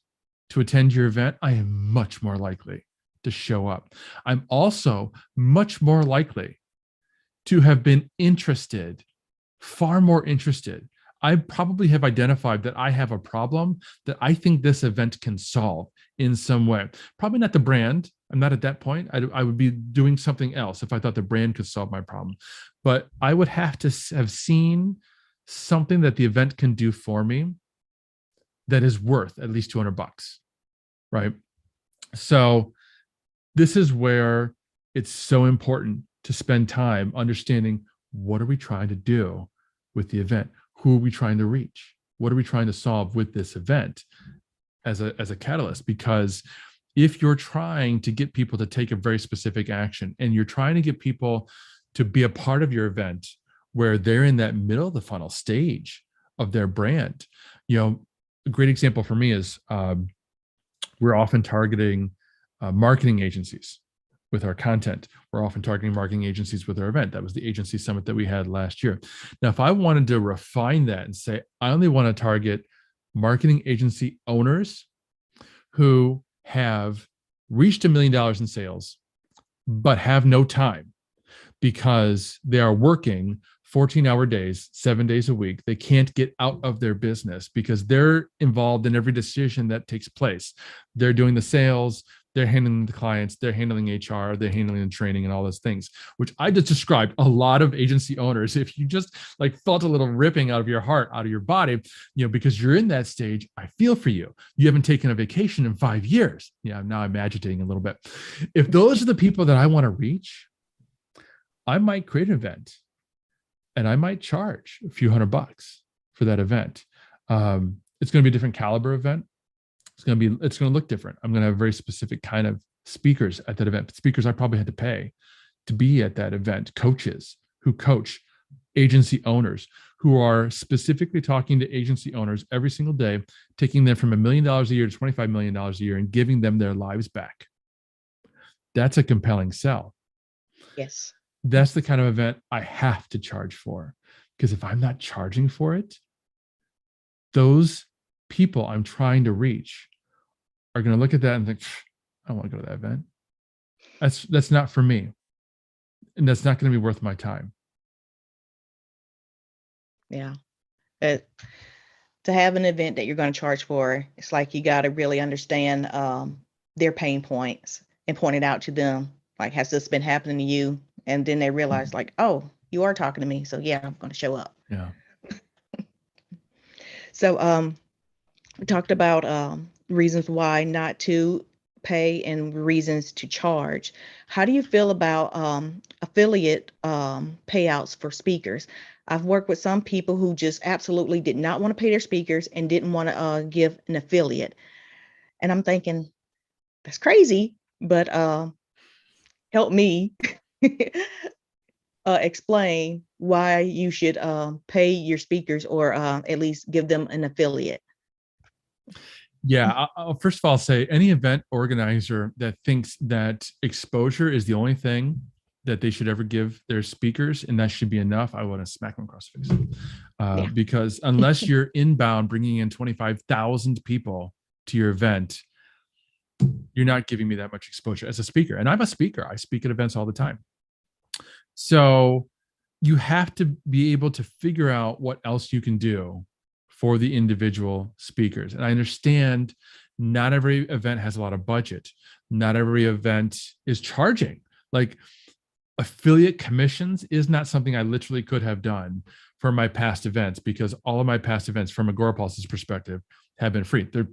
to attend your event, I am much more likely to show up. I'm also much more likely to have been interested, far more interested. I probably have identified that I have a problem that I think this event can solve in some way. Probably not the brand. I'm not at that point. I would be doing something else if I thought the brand could solve my problem. But I would have to have seen something that the event can do for me that is worth at least $200, right? So this is where it's so important to spend time understanding, what are we trying to do with the event? Who are we trying to reach? What are we trying to solve with this event as a catalyst? Because if you're trying to get people to take a very specific action, and you're trying to get people to be a part of your event where they're in that middle of the funnel stage of their brand, a great example for me is we're often targeting marketing agencies with our content. We're often targeting marketing agencies with our event. That was the agency summit that we had last year. Now, if I wanted to refine that and say, I only want to target marketing agency owners who have reached $1 million in sales, but have no time because they are working 14-hour days, 7 days a week. They can't get out of their business because they're involved in every decision that takes place. They're doing the sales, they're handling the clients, they're handling HR, they're handling the training and all those things, which I just described a lot of agency owners. If you just felt a little ripping out of your heart, out of your body, because you're in that stage, I feel for you. You haven't taken a vacation in 5 years. Yeah, now I'm agitating a little bit. If those are the people that I want to reach, I might create an event and I might charge a few $100 for that event. It's going to be a different caliber event. It's going to look different. I'm going to have very specific kind of speakers at that event. Speakers I probably had to pay to be at that event. Coaches who coach agency owners, who are specifically talking to agency owners every single day, taking them from $1 million a year to $25 million a year and giving them their lives back. That's a compelling sell. Yes. that's the kind of event I have to charge for. Because if I'm not charging for it, those people I'm trying to reach are going to look at that and think, I don't want to go to that event. That's not for me. And that's not going to be worth my time. Yeah. It, to have an event that you're going to charge for, it's like you got to really understand their pain points and point it out to them. Like, has this been happening to you? And then they realize, like, oh, you are talking to me. So yeah, I'm going to show up. Yeah. So we talked about reasons why not to pay and reasons to charge. How do you feel about affiliate payouts for speakers? I've worked with some people who just absolutely did not want to pay their speakers and didn't want to give an affiliate. And I'm thinking, that's crazy, but help me explain why you should pay your speakers or at least give them an affiliate. Yeah. First of all, I'll say any event organizer that thinks that exposure is the only thing that they should ever give their speakers and that should be enough, I want to smack them across the face. Yeah. Because unless you're inbound bringing in 25,000 people to your event, you're not giving me that much exposure as a speaker. And I'm a speaker. I speak at events all the time. So you have to be able to figure out what else you can do for the individual speakers. And I understand not every event has a lot of budget. Not every event is charging. Like affiliate commissions is not something I literally could have done for my past events because all of my past events from Agorapulse's perspective have been free. They're,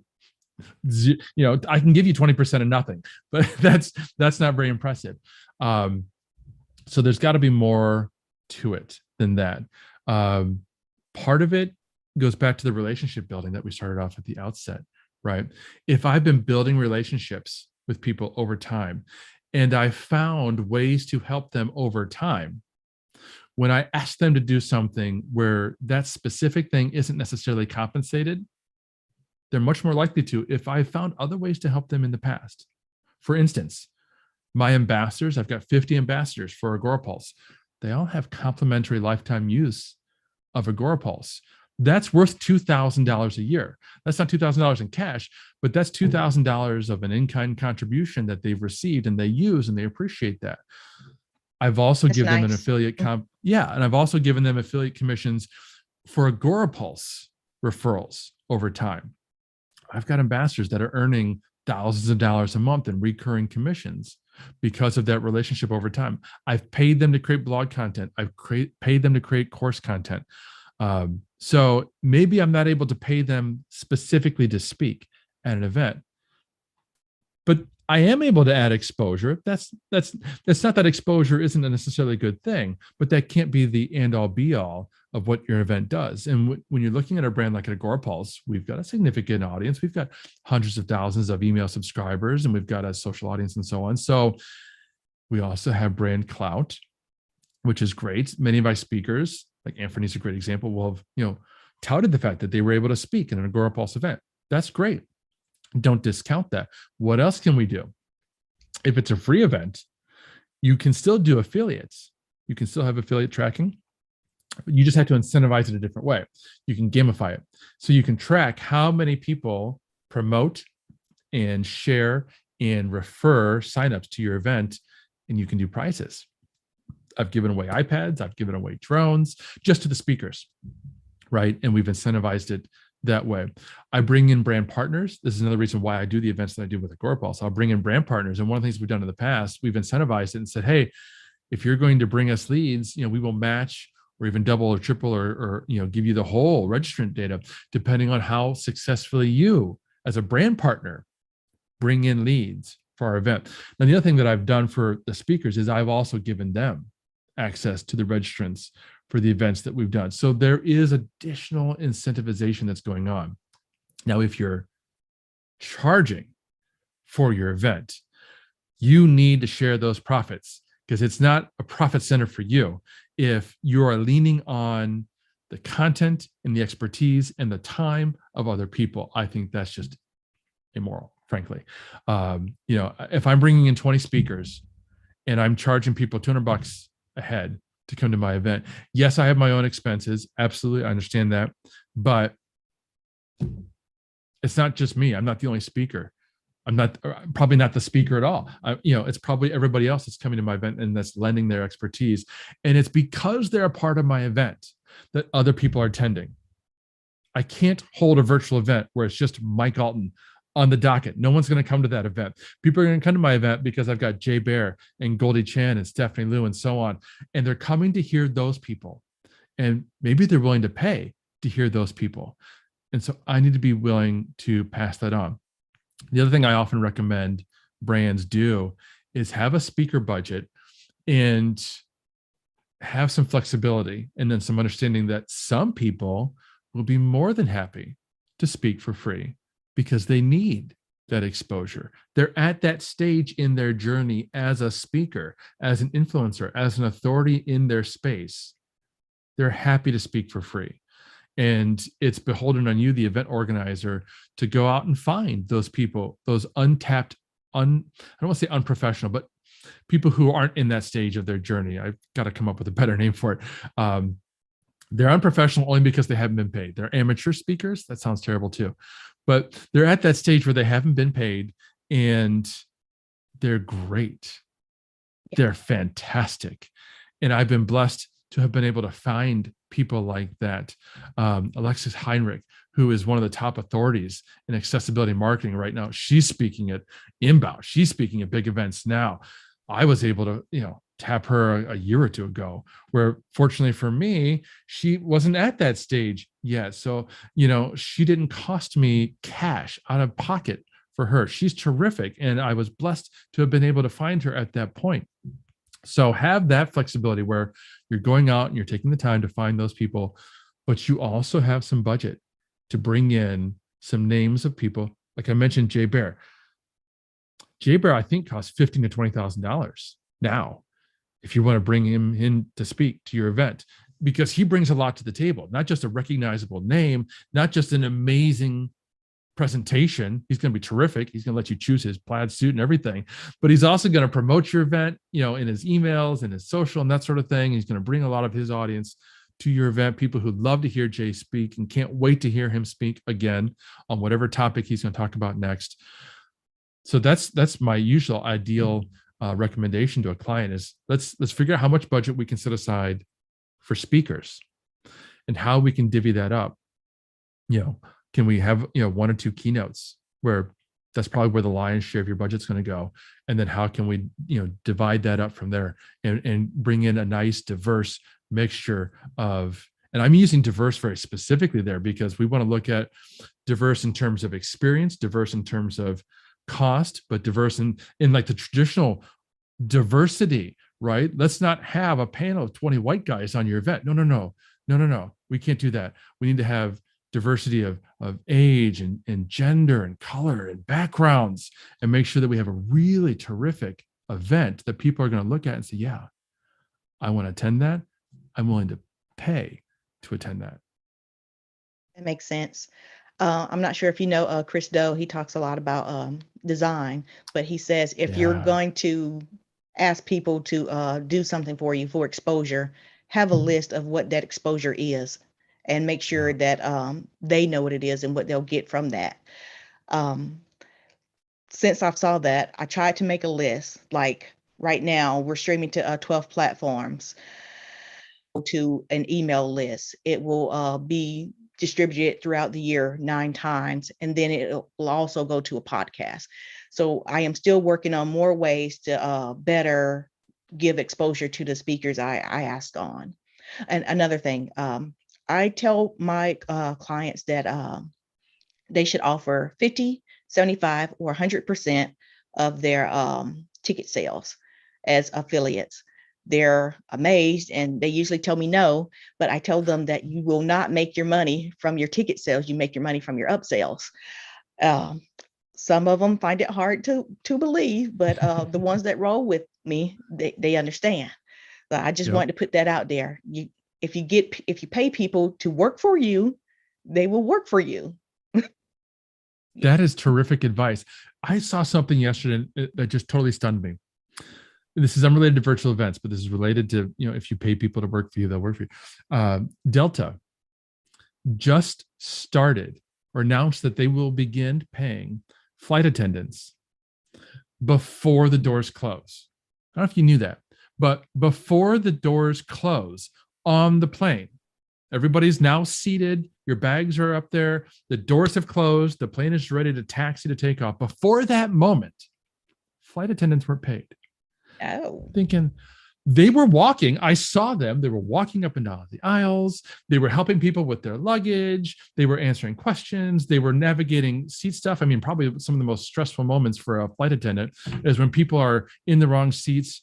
I can give you 20% of nothing, but that's not very impressive. So there's got to be more to it than that. Part of it goes back to the relationship building that we started off at the outset, right? If I've been building relationships with people over time and I found ways to help them over time, when I ask them to do something where that specific thing isn't necessarily compensated, they're much more likely to if I found other ways to help them in the past. For instance, my ambassadors, I've got 50 ambassadors for Agorapulse. They all have complimentary lifetime use of Agorapulse. That's worth $2,000 a year. That's not $2,000 in cash, but that's $2,000 of an in-kind contribution that they've received and they use and they appreciate that. I've also given them an affiliate and I've also given them affiliate commissions for Agorapulse referrals over time. I've got ambassadors that are earning thousands of dollars a month in recurring commissions because of that relationship over time. I've paid them to create blog content. I've paid them to create course content. So maybe I'm not able to pay them specifically to speak at an event, but I am able to add exposure. That's not that exposure isn't necessarily a good thing, but that can't be the end all be all of what your event does. And when you're looking at a brand like Agorapulse, we've got a significant audience. We've got hundreds of thousands of email subscribers, and we've got a social audience and so on. So we also have brand clout, which is great. Many of my speakers, like Anthony's a great example, will have, touted the fact that they were able to speak in an Agorapulse event. That's great. Don't discount that. What else can we do? If it's a free event, you can still do affiliates. You can still have affiliate tracking. You just have to incentivize it a different way. You can gamify it. So you can track how many people promote and share and refer signups to your event, and you can do prizes. I've given away iPads. I've given away drones just to the speakers, right? And we've incentivized it that way. I bring in brand partners. This is another reason why I do the events that I do with Agorapulse. I'll bring in brand partners. And one of the things we've done in the past, we've incentivized it and said, hey, if you're going to bring us leads, we will match or even double or triple or give you the whole registrant data, depending on how successfully you as a brand partner bring in leads for our event. Now, the other thing that I've done for the speakers is I've also given them access to the registrants for the events that we've done. So there is additional incentivization that's going on. Now, if you're charging for your event, you need to share those profits because it's not a profit center for you. If you are leaning on the content and the expertise and the time of other people, I think that's just immoral, frankly. If I'm bringing in 20 speakers and I'm charging people $200 ahead to come to my event. Yes, I have my own expenses. Absolutely. I understand that. But it's not just me. I'm not the only speaker. I'm not probably not the speaker at all. It's probably everybody else that's coming to my event and that's lending their expertise. And it's because they're a part of my event that other people are attending. I can't hold a virtual event where it's just Mike Allton on the docket. No one's going to come to that event. People are going to come to my event because I've got Jay Bear and Goldie Chan and Stephanie Liu and so on. And they're coming to hear those people. And maybe they're willing to pay to hear those people. And so I need to be willing to pass that on. The other thing I often recommend brands do is have a speaker budget and have some flexibility and then some understanding that some people will be more than happy to speak for free because they need that exposure. They're at that stage in their journey as a speaker, as an influencer, as an authority in their space. They're happy to speak for free. And it's beholden on you, the event organizer, to go out and find those people, those untapped, I don't want to say unprofessional, but people who aren't in that stage of their journey. I've got to come up with a better name for it. They're unprofessional only because they haven't been paid. They're amateur speakers. That sounds terrible too. But they're at that stage where they haven't been paid and they're great. They're fantastic. And I've been blessed to have been able to find people like that. Alexis Heinrich, who is one of the top authorities in accessibility marketing right now. She's speaking at Inbound. She's speaking at big events now. I was able to, tap her a year or two ago, where fortunately for me, she wasn't at that stage yet. So, she didn't cost me cash out of pocket for her. She's terrific. And I was blessed to have been able to find her at that point. So have that flexibility where you're going out and you're taking the time to find those people, but you also have some budget to bring in some names of people. Like I mentioned, Jay Bear. Jay Bear, I think, costs $15,000 to $20,000 now, if you want to bring him in to speak to your event, because he brings a lot to the table, not just a recognizable name, not just an amazing presentation. He's going to be terrific. He's going to let you choose his plaid suit and everything, but he's also going to promote your event, in his emails and his social and that sort of thing. He's going to bring a lot of his audience to your event, people who love to hear Jay speak and can't wait to hear him speak again on whatever topic he's going to talk about next. So that's my usual ideal recommendation to a client is let's figure out how much budget we can set aside for speakers and how we can divvy that up. Can we have, one or two keynotes where that's probably where the lion's share of your budget's going to go? And then how can we, divide that up from there and bring in a nice diverse mixture of, and I'm using diverse very specifically there because we want to look at diverse in terms of experience, diverse in terms of cost, but diverse in like the traditional diversity, right? Let's not have a panel of 20 white guys on your event. No. We can't do that. We need to have diversity of age and gender and color and backgrounds and make sure that we have a really terrific event that people are going to look at and say, yeah, I want to attend that. I'm willing to pay to attend that. That makes sense. I'm not sure if you know Chris Doe. He talks a lot about design, but he says if you're going to ask people to do something for you for exposure, have a list of what that exposure is and make sure that they know what it is and what they'll get from that. Since I saw that, I tried to make a list. Like right now, we're streaming to 12 platforms to an email list. It will be distributed throughout the year 9 times, and then it will also go to a podcast. So I am still working on more ways to better give exposure to the speakers I asked on. And another thing, I tell my clients that they should offer 50, 75, or 100% of their ticket sales as affiliates. They're amazed and they usually tell me no, but I tell them that you will not make your money from your ticket sales. You make your money from your upsells. Some of them find it hard to believe, but the ones that roll with me, they understand. So I just wanted to put that out there. If you pay people to work for you, they will work for you. That is terrific advice. I saw something yesterday that just totally stunned me. this is unrelated to virtual events, but this is related to, if you pay people to work for you, they'll work for you. Delta just started or announced that they will begin paying flight attendants before the doors close. I don't know if you knew that, but before the doors close on the plane, everybody's now seated. Your bags are up there. The doors have closed. The plane is ready to taxi to take off. Before that moment, flight attendants weren't paid. Oh. Thinking, they were walking. I saw them. They were walking up and down the aisles. They were helping people with their luggage. They were answering questions. They were navigating seat stuff. I mean, probably some of the most stressful moments for a flight attendant is when people are in the wrong seats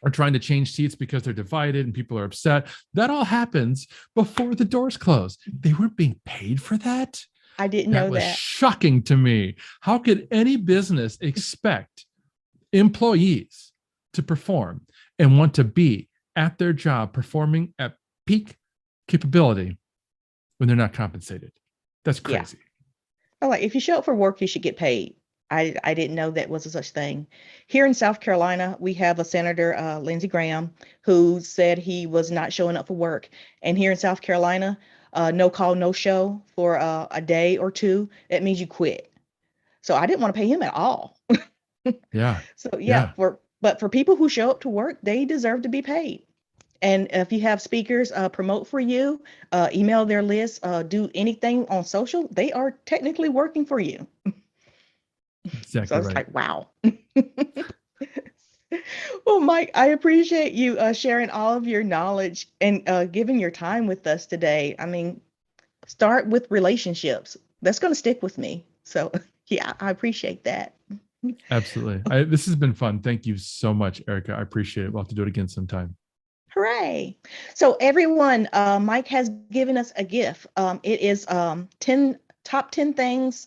or trying to change seats because they're divided and people are upset. That all happens before the doors close. They weren't being paid for that. I didn't That know was that. shocking to me. How could any business expect employees to perform and want to be at their job performing at peak capability when they're not compensated? That's crazy. Oh, like if you show up for work, you should get paid. I didn't know that was a such thing. Here in South Carolina, we have a Senator, Lindsey Graham, who said he was not showing up for work. And here in South Carolina, no call, no show for a day or two, it means you quit. So I didn't want to pay him at all. Yeah. So Yeah. but for people who show up to work, they deserve to be paid. And if you have speakers promote for you, email their list, do anything on social, they are technically working for you. So I Exactly was right. like, wow. Well, Mike, I appreciate you sharing all of your knowledge and giving your time with us today. I mean, start with relationships. That's going to stick with me. So, yeah, I appreciate that. Absolutely. This has been fun. Thank you so much, Erica. I appreciate it. We'll have to do it again sometime. Hooray. So, everyone, Mike has given us a gift. It is 10 top 10 things.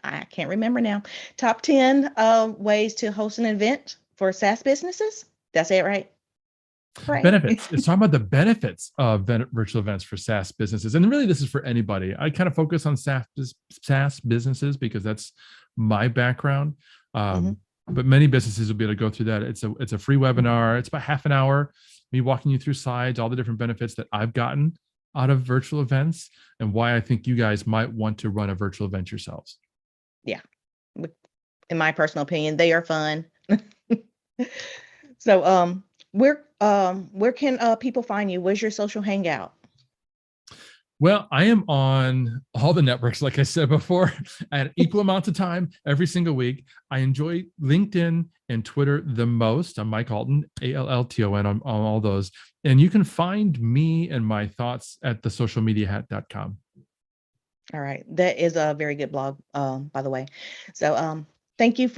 I can't remember now. Top 10 ways to host an event for SaaS businesses. That's it, right? Hooray. Benefits. It's talking about the benefits of virtual events for SaaS businesses. And really, this is for anybody. I kind of focus on SaaS businesses because that's my background. Mhm. But many businesses will be able to go through that. It's a free webinar. It's about half an hour, me walking you through slides, all the different benefits that I've gotten out of virtual events and why I think you guys might want to run a virtual event yourselves. Yeah. In my personal opinion, they are fun. So, where can people find you? Where's your social hangout? Well, I am on all the networks, like I said before, at equal amounts of time every single week. I enjoy LinkedIn and Twitter the most. I'm Mike Allton, Allton on all those. And you can find me and my thoughts at thesocialmediahat.com. All right. That is a very good blog, by the way. So, thank you